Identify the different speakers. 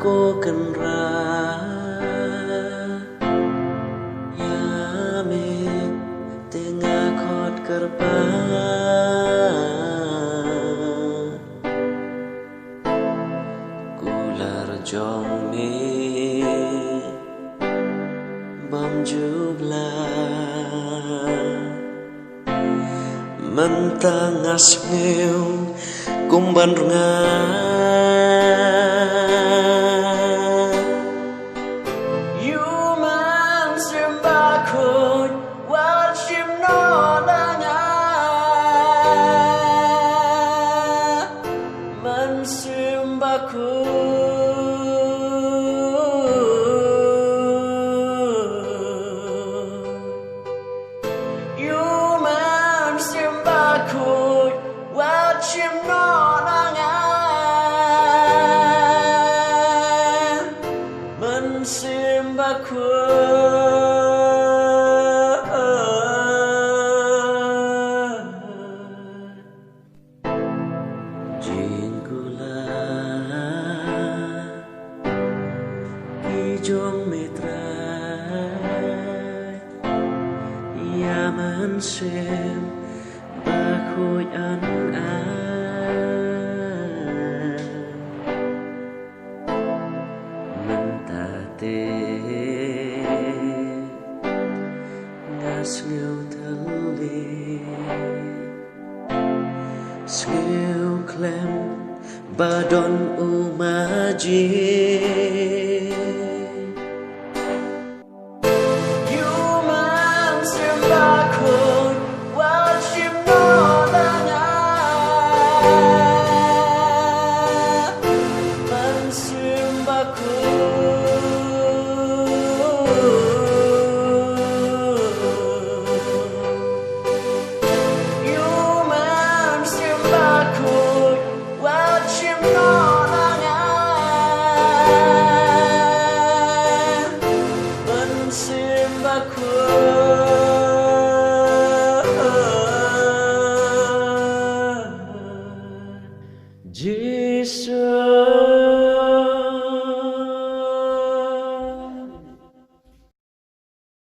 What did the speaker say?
Speaker 1: ko kenra Yame tengah khot kerpa Kular jong me bom jubla Mentang asngeu kumban runga Mynsiem bakhuid wat shim no danya Mynsiem bakhuid Mynsiem bakhuid wat shim no danya Mynsiem bakhuid Jingula Hijong mitra Ya mynsiem bakhuid an Mentate Ngasngeu thali Sngeu klem badon umaji Mynsiem bakhuid wat shim no danya Mynsiem bakhuid Mynsiem bakhuid wat shim no danya Mynsiem bakhuid